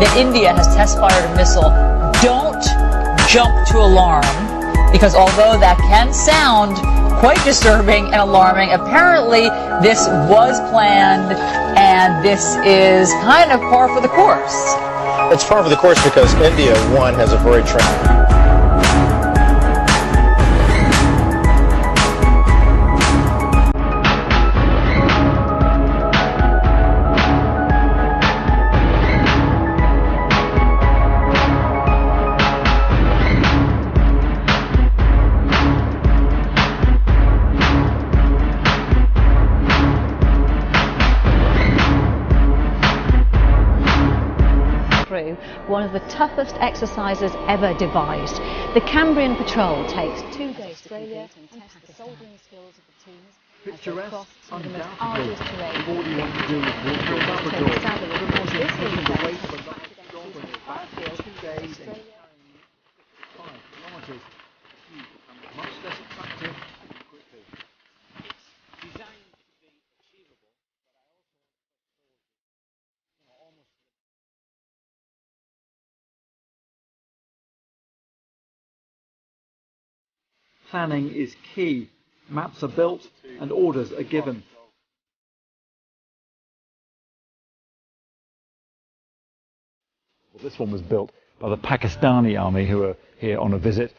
that India has test-fired a missile, don't jump to alarm, because although that can sound quite disturbing and alarming, apparently this was planned and this is kind of par for the course. It's par for the course because India, one, has a very trained... One of the toughest exercises ever devised. The Cambrian Patrol takes 2 days to Australia and test the soldering skills of the teams as they cross some of the most arduous terrain. Much less attractive quickly. It's designed to be achievable, but I also Planning is key. Maps are built and orders are given. Well, this one was built by the Pakistani army who are here on a visit.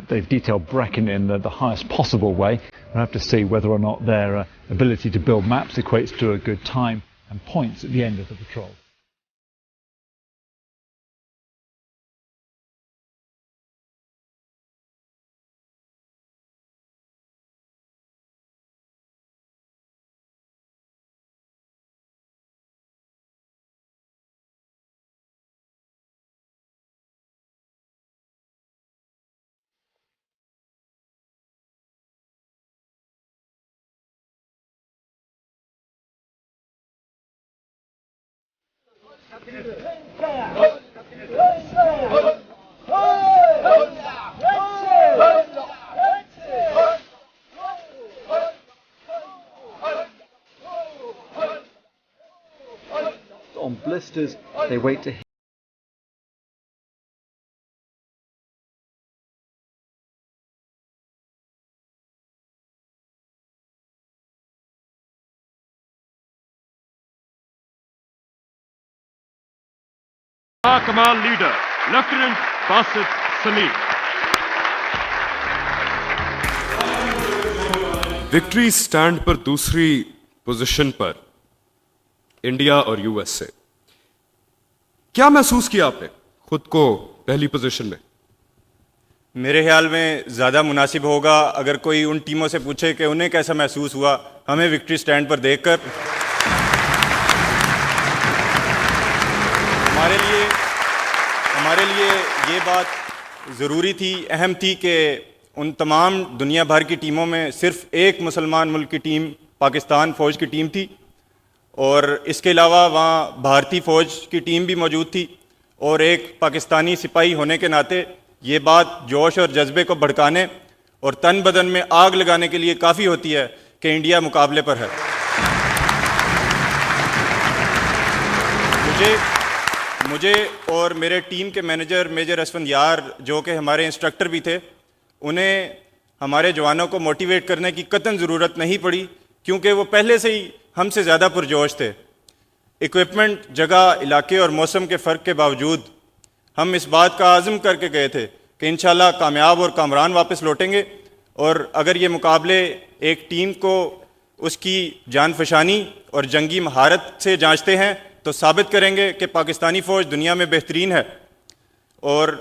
They've detailed Brecon in the highest possible way. We'll have to see whether or not their ability to build maps equates to a good time and points at the end of the patrol. On blisters, they wait to hear. Our command leader, Lieutenant Basit Salim. Victory stand पर दूसरी position पर India और US से क्या महसूस किया आपने खुद को पहली पोजीशन में? मेरे ख्याल में ज़्यादा मुनासिब होगा अगर कोई उन टीमों से पूछे कि उन्हें कैसा महसूस हुआ हमें विक्ट्री स्टैंड पर देखकर। हमारे लिए ये बात ज़रूरी थी, अहम थी कि उन तमाम दुनिया भर की टीमों में सिर्फ़ एक मुसलमान मुल्क की टीम पाकिस्तान फ़ौज की टीम थी और इसके अलावा वहाँ भारतीय फ़ौज की टीम भी मौजूद थी और एक पाकिस्तानी सिपाही होने के नाते ये बात जोश और जज्बे को भड़काने और तन बदन में आग लगाने के लिए काफ़ी होती है कि इंडिया मुकाबले पर है। मुझे और मेरे टीम के मैनेजर मेजर असफंदियार जो कि हमारे इंस्ट्रक्टर भी थे, उन्हें हमारे जवानों को मोटिवेट करने की कतई ज़रूरत नहीं पड़ी क्योंकि वो पहले से ही हमसे ज़्यादा पुरजोश थे। इक्विपमेंट, जगह, इलाके और मौसम के फ़र्क के बावजूद हम इस बात का आज़म करके गए थे कि इंशाल्लाह कामयाब और कामरान वापस लौटेंगे और अगर ये मुकाबले एक टीम को उसकी जानफशानी और जंगी महारत से जांचते हैं तो साबित करेंगे कि पाकिस्तानी फ़ौज दुनिया में बेहतरीन है। और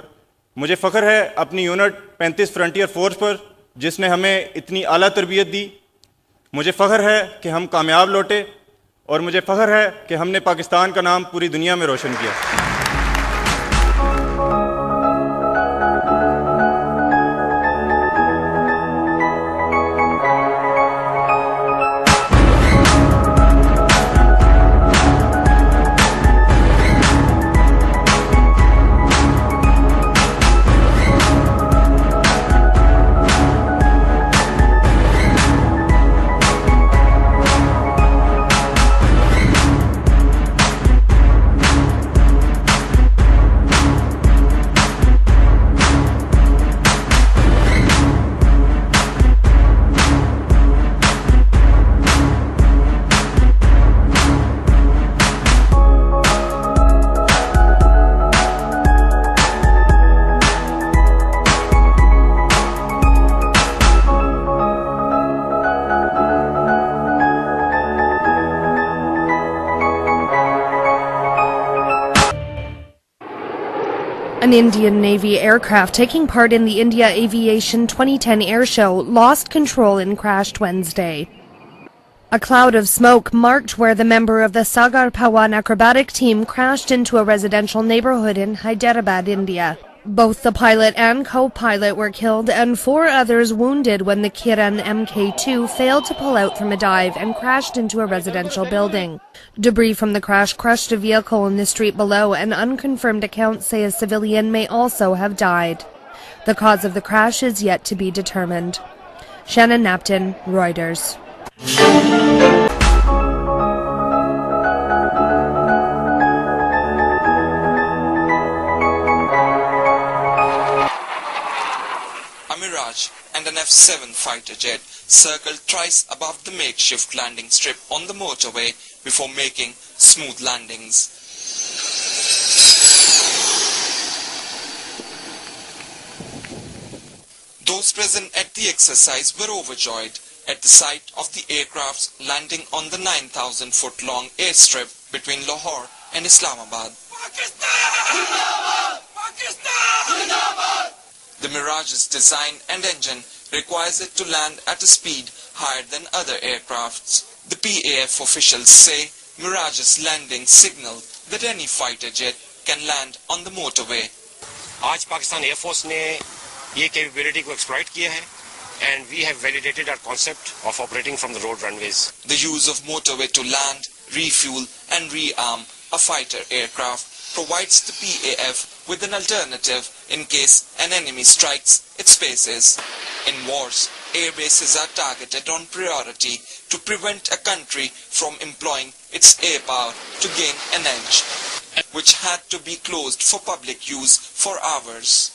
मुझे फ़ख्र है अपनी यूनिट 35 फ्रंटियर फोर्स पर जिसने हमें इतनी आला तरबियत दी। मुझे फ़ख्र है कि हम कामयाब लौटे और मुझे फ़ख्र है कि हमने पाकिस्तान का नाम पूरी दुनिया में रोशन किया। An Indian Navy aircraft taking part in the India Aviation 2010 air show lost control and crashed Wednesday. A cloud of smoke marked where the member of the Sagar Pawan acrobatic team crashed into a residential neighborhood in Hyderabad, India. Both the pilot and co-pilot were killed and 4 others wounded when the Kiran Mk2 failed to pull out from a dive and crashed into a residential building. Debris from the crash crushed a vehicle in the street below, and unconfirmed accounts say a civilian may also have died. The cause of the crash is yet to be determined. Shannon Napton, Reuters. And an F-7 fighter jet circled thrice above the makeshift landing strip on the motorway before making smooth landings. Those present at the exercise were overjoyed at the sight of the aircraft's landing on the 9,000-foot-long airstrip between Lahore and Islamabad. Pakistan! Pakistan! The Mirage's design and engine requires it to land at a speed higher than other aircrafts. The PAF officials say Mirage's landing signaled that any fighter jet can land on the motorway. आज Pakistan air force ने ये capability को exploit किया है and we have validated our concept of operating from the road runways. The use of motorway to land, refuel and rearm a fighter aircraft provides the PAF with an alternative in case an enemy strikes its bases. In wars, air bases are targeted on priority to prevent a country from employing its air power to gain an edge, which had to be closed for public use for hours.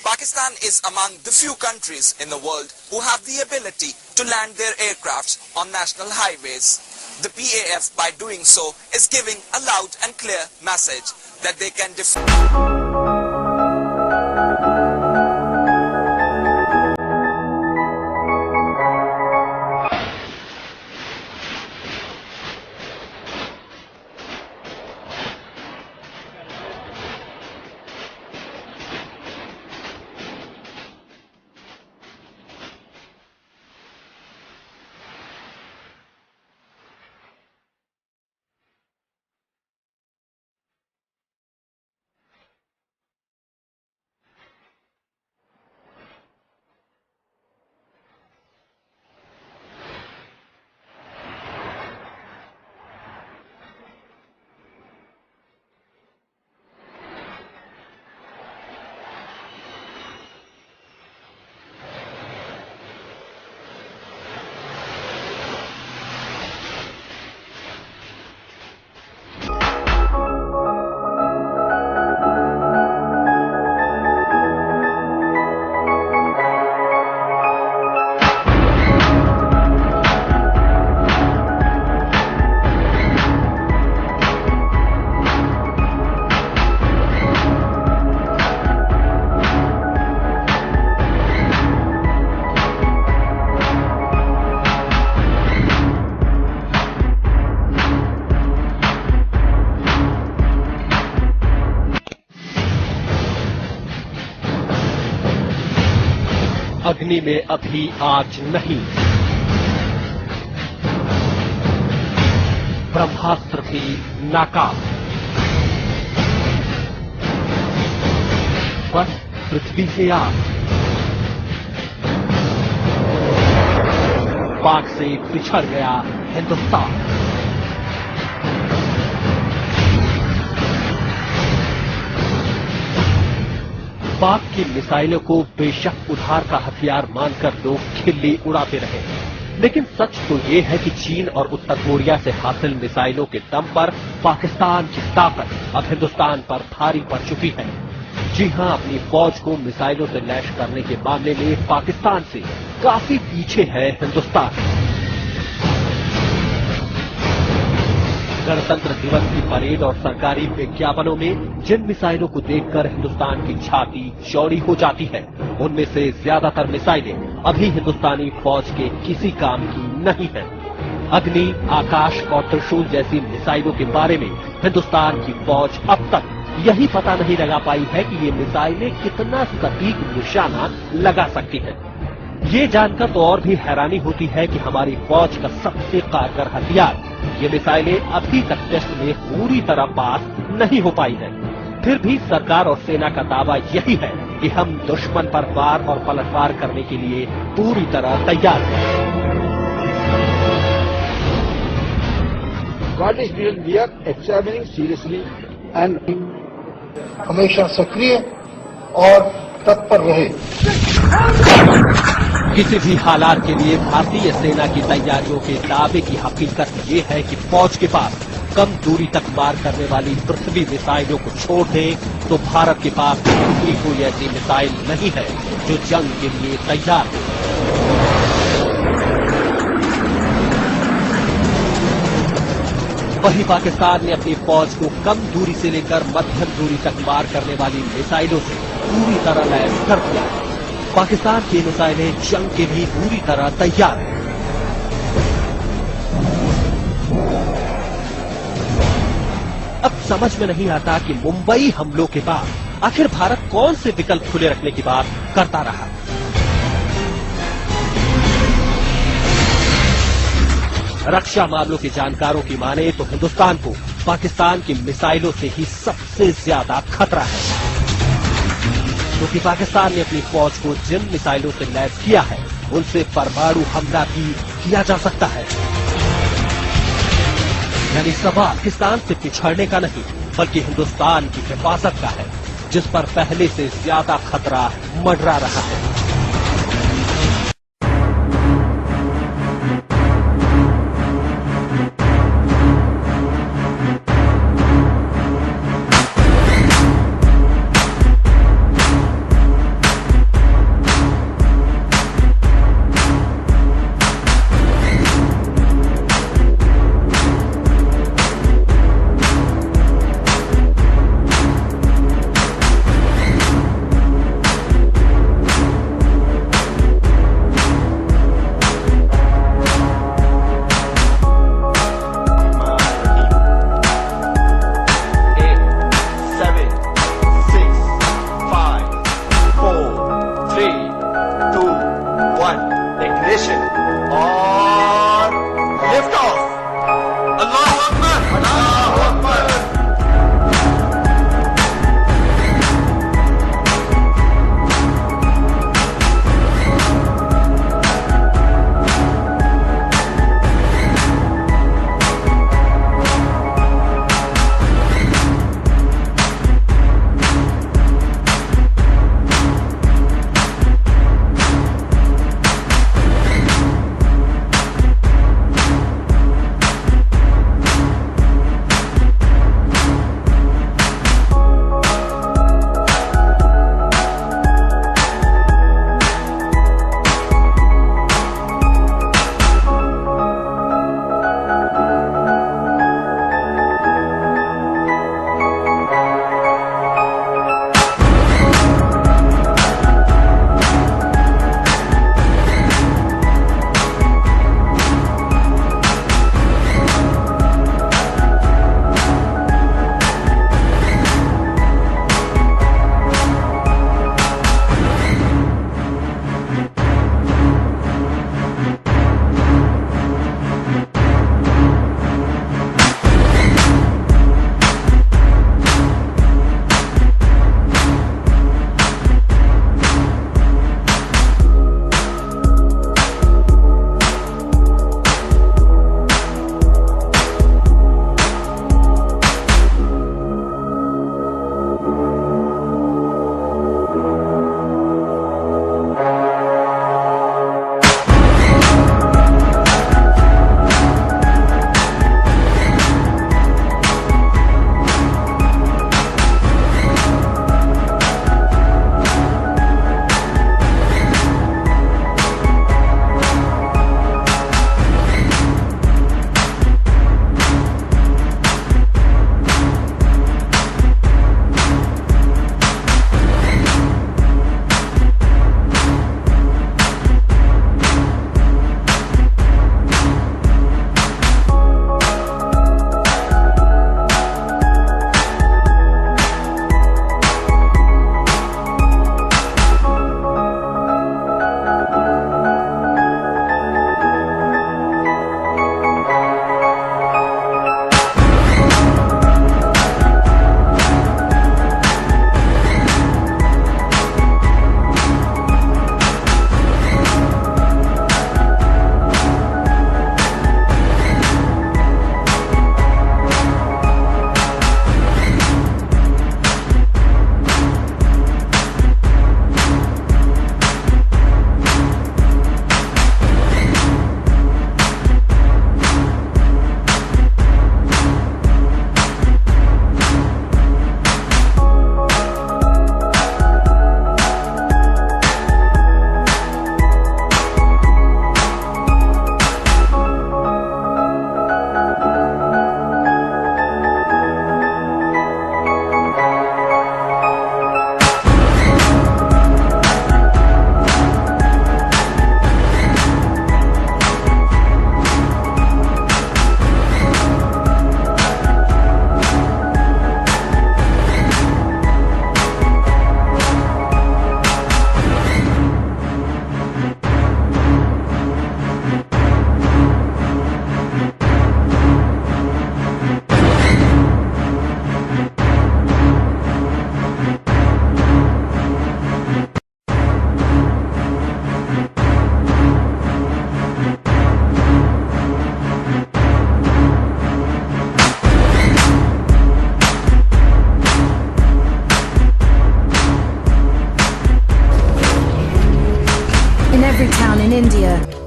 Pakistan is among the few countries in the world who have the ability to land their aircrafts on national highways. The PAF, by doing so, is giving a loud and clear message that they can defend. अग्नि में अभी आग नहीं, ब्रह्मास्त्र भी नाकाम, बस पृथ्वी से आग। पाक से पिछड़ गया हिंदुस्तान। पाक की मिसाइलों को बेशक उधार का हथियार मानकर लोग खिल्ली उड़ाते रहे, लेकिन सच तो ये है कि चीन और उत्तर कोरिया से हासिल मिसाइलों के दम पर पाकिस्तान की ताकत अब हिंदुस्तान पर भारी पड़ चुकी है। जी हां, अपनी फौज को मिसाइलों से लैस करने के मामले में पाकिस्तान से काफी पीछे है हिंदुस्तान। गणतंत्र दिवस की परेड और सरकारी विज्ञापनों में जिन मिसाइलों को देखकर हिंदुस्तान की छाती चौड़ी हो जाती है, उनमें से ज्यादातर मिसाइलें अभी हिंदुस्तानी फौज के किसी काम की नहीं है। अग्नि, आकाश और त्रिशूल जैसी मिसाइलों के बारे में हिंदुस्तान की फौज अब तक यही पता नहीं लगा पाई है कि ये मिसाइलें कितना सटीक निशाना लगा सकती हैं। ये जानकर तो और भी हैरानी होती है कि हमारी फौज का सबसे कारगर हथियार ये मिसाइलें अभी तक टेस्ट में पूरी तरह पास नहीं हो पाई है। फिर भी सरकार और सेना का दावा यही है कि हम दुश्मन पर वार और पलटवार करने के लिए पूरी तरह तैयार हैं। God is doing, we are examining seriously and हमेशा सक्रिय और तत्पर रहे। किसी भी हालात के लिए भारतीय सेना की तैयारियों के दावे की हकीकत ये है कि फौज के पास कम दूरी तक मार करने वाली पृथ्वी मिसाइलों को छोड़ दें तो भारत के पास दूसरी कोई ऐसी मिसाइल नहीं है जो जंग के लिए तैयार हो। वहीं पाकिस्तान ने अपनी फौज को कम दूरी से लेकर मध्यम दूरी तक मार करने वाली मिसाइलों से पूरी तरह लैस कर दिया है। पाकिस्तान की मिसाइलें जंग के भी पूरी तरह तैयार हैं। अब समझ में नहीं आता कि मुंबई हमलों के बाद आखिर भारत कौन से विकल्प खुले रखने की बात करता रहा। रक्षा मामलों के जानकारों की माने तो हिंदुस्तान को पाकिस्तान की मिसाइलों से ही सबसे ज्यादा खतरा है, क्योंकि पाकिस्तान ने अपनी फौज को जिन मिसाइलों से लैस किया है उनसे परमाणु हमला भी किया जा सकता है। यानी सवाल पाकिस्तान से पिछड़ने का नहीं बल्कि हिंदुस्तान की हिफाजत का है, जिस पर पहले से ज्यादा खतरा मंडरा रहा है।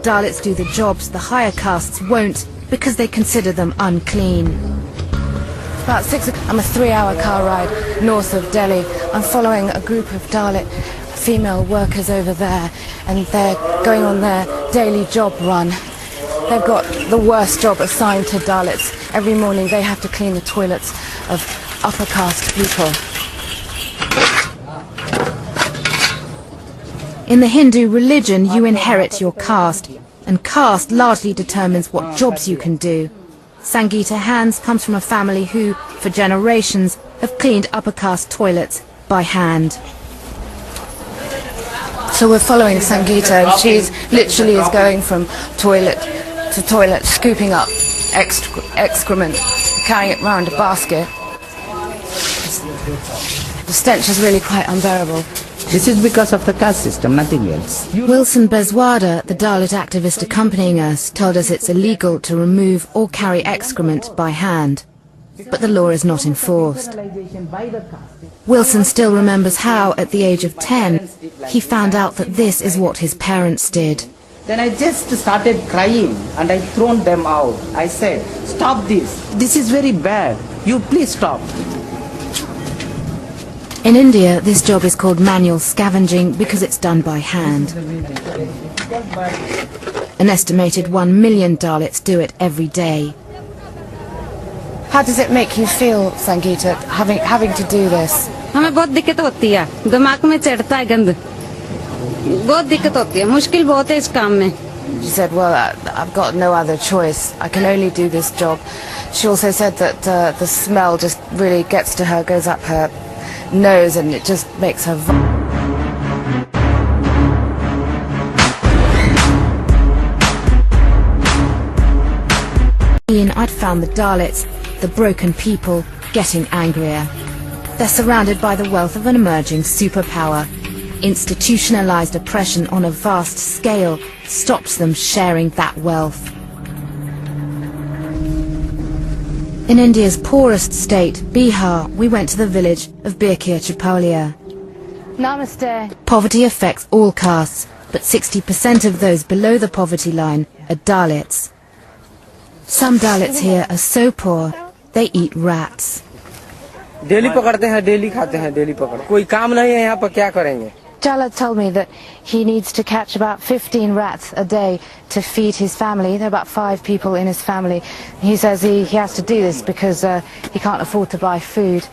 Dalits do the jobs the higher castes won't because they consider them unclean. About 6 o'clock, I'm a 3-hour car ride north of Delhi. I'm following a group of Dalit female workers over there, and they're going on their daily job run. They've got the worst job assigned to Dalits. Every morning they have to clean the toilets of upper caste people. In the Hindu religion, you inherit your caste, and caste largely determines what jobs you can do. Sangeeta Hans comes from a family who, for generations, have cleaned upper caste toilets by hand. So we're following Sangeeta, and she literally is going from toilet to toilet, scooping up excrement, carrying it round a basket. The stench is really quite unbearable. This is because of the caste system, nothing else. Wilson Bezwada, the Dalit activist accompanying us, told us it's illegal to remove or carry excrement by hand. But the law is not enforced. Wilson still remembers how, at the age of 10, he found out that this is what his parents did. Then I just started crying and I thrown them out. I said, stop this. This is very bad. You please stop. In India, this job is called manual scavenging because it's done by hand. An estimated 1 million Dalits do it every day. How does it make you feel, Sangeeta, having to do this? हमें बहुत दिक्कत होती है, दिमाग में चढ़ता है गंद, बहुत दिक्कत होती है, मुश्किल बहुत है इस काम में. She said, well, I've got no other choice. I can only do this job. She also said that the smell just really gets to her, goes up her nose, and it just makes her... I'd found the Dalits, the broken people, getting angrier. They're surrounded by the wealth of an emerging superpower. Institutionalized oppression on a vast scale stops them sharing that wealth. In India's poorest state, Bihar, we went to the village of Birkir Chipolia. Namaste. Poverty affects all castes, but 60% of those below the poverty line are Dalits. Some Dalits here are so poor, they eat rats. Daily पकड़ते हैं, daily खाते हैं, daily पकड़. कोई काम नहीं है यहाँ पर, क्या करेंगे? Jala told me that he needs to catch about 15 rats a day to feed his family. There are about 5 people in his family. He says he has to do this because he can't afford to buy food.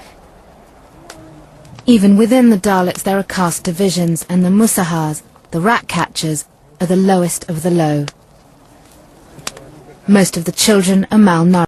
Even within the Dalits there are caste divisions, and the Musahars, the rat catchers, are the lowest of the low. Most of the children are malnourished.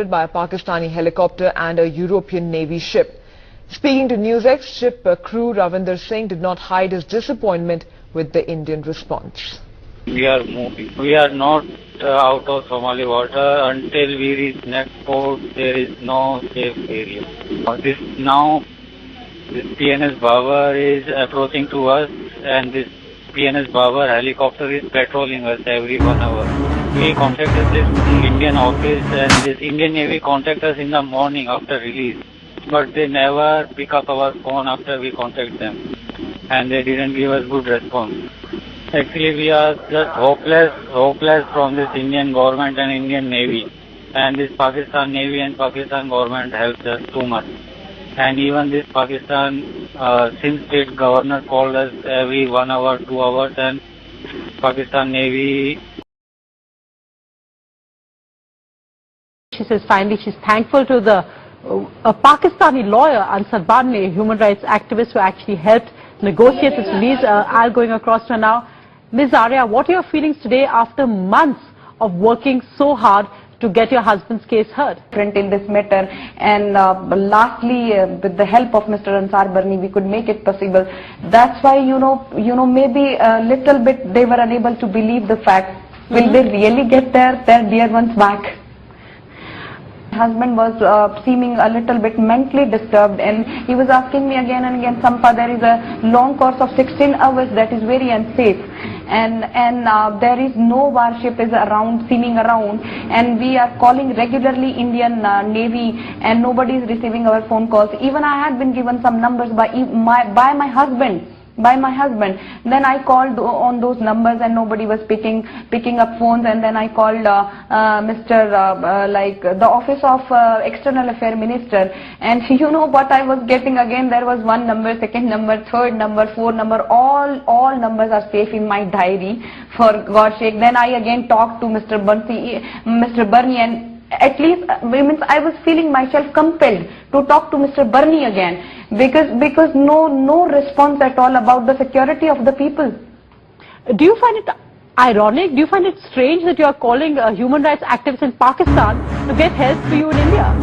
By a Pakistani helicopter and a European Navy ship. Speaking to NewsX, ship crew Ravinder Singh did not hide his disappointment with the Indian response. We are moving. We are not out of Somali water until we reach next port. There is no safe area. This PNS Babar is approaching to us, and this PNS Babar helicopter is patrolling us every 1 hour. We contacted this Indian office, and this Indian Navy contacted us in the morning after release. But they never pick up our phone after we contact them. And they didn't give us good response. Actually, we are just hopeless from this Indian government and Indian Navy. And this Pakistan Navy and Pakistan government helped us too much. And even this Pakistan Sindh state governor called us every 1 hour, 2 hours, and Pakistan Navy. She says finally she's thankful to the Pakistani lawyer Ansar Badne, a human rights activist who actually helped negotiate this release. I'll going across to her now. Ms. Arya, what are your feelings today after months of working so hard to get your husband's case heard? In this matter, and lastly, with the help of Mr. Ansar Barni, we could make it possible. That's why, maybe a little bit they were unable to believe the fact. Will they really get their dear ones back? Husband was seeming a little bit mentally disturbed, and he was asking me again and again, Sampa, there is a long course of 16 hours that is very unsafe, and there is no warship is around, seeming around, and we are calling regularly Indian Navy, and nobody is receiving our phone calls. Even I had been given some numbers by my husband. Then I called on those numbers and nobody was picking up phones, and then I called the office of External Affairs Minister, and you know what I was getting again? There was one number, second number, third number, fourth number, all numbers are safe in my diary, for God's sake. Then I again talked to Mr. Barni, and at least I was feeling myself compelled to talk to Mr. Barni again, because no response at all about the security of the people. Do you find it ironic? Do you find it strange that you are calling human rights activists in Pakistan to get help for you in India?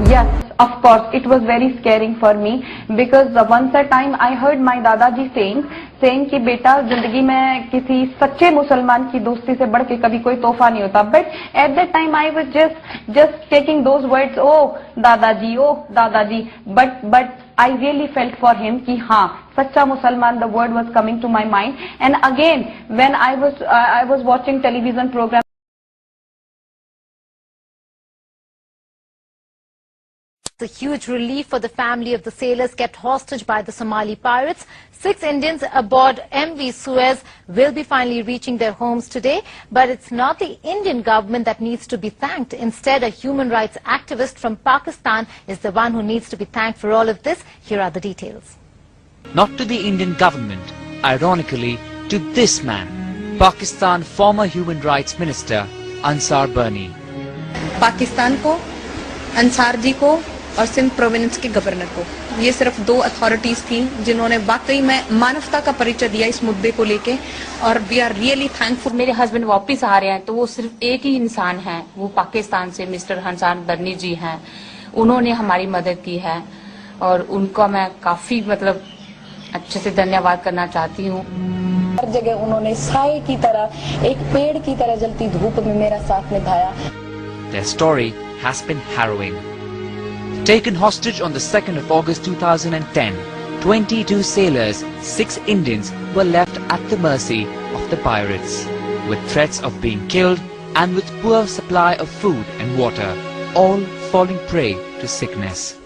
Yes, of course, it was very scaring for me, because once a time I heard my Dadaji saying कि बेटा जिंदगी में किसी सच्चे मुसलमान की दोस्ती से बढ़ के कभी कोई तोहफा नहीं होता. But at that time I was just taking those words, oh Dadaji, but I really felt for him कि हाँ सच्चा मुसलमान, the word was coming to my mind. And again when I was watching television program. A huge relief for the family of the sailors kept hostage by the Somali pirates. 6 Indians aboard MV Suez will be finally reaching their homes today. But it's not the Indian government that needs to be thanked. Instead, a human rights activist from Pakistan is the one who needs to be thanked for all of this. Here are the details. Not to the Indian government, ironically, to this man, Pakistan former Human Rights Minister Ansar Barni. Pakistan को, अंसार जी को और Sindh province के governor को, ये सिर्फ 2 authorities थी जिन्होंने वाकई में मानवता का परिचय दिया इस मुद्दे को लेके, और वी आर रियली थैंकफुल. मेरे हस्बैंड वापस आ रहे हैं तो वो सिर्फ एक ही इंसान है, वो पाकिस्तान से मिस्टर अंसार बर्नी जी हैं. उन्होंने हमारी मदद की है और उनका मैं काफी अच्छे से धन्यवाद करना चाहती हूँ. हर जगह उन्होंने साए की तरह, एक पेड़ की तरह जलती धूप में मेरा साथ निभाया. Their story has been harrowing. Taken hostage on the 2nd of August 2010, 22 sailors, 6 Indians were left at the mercy of the pirates, with threats of being killed and with poor supply of food and water, all falling prey to sickness.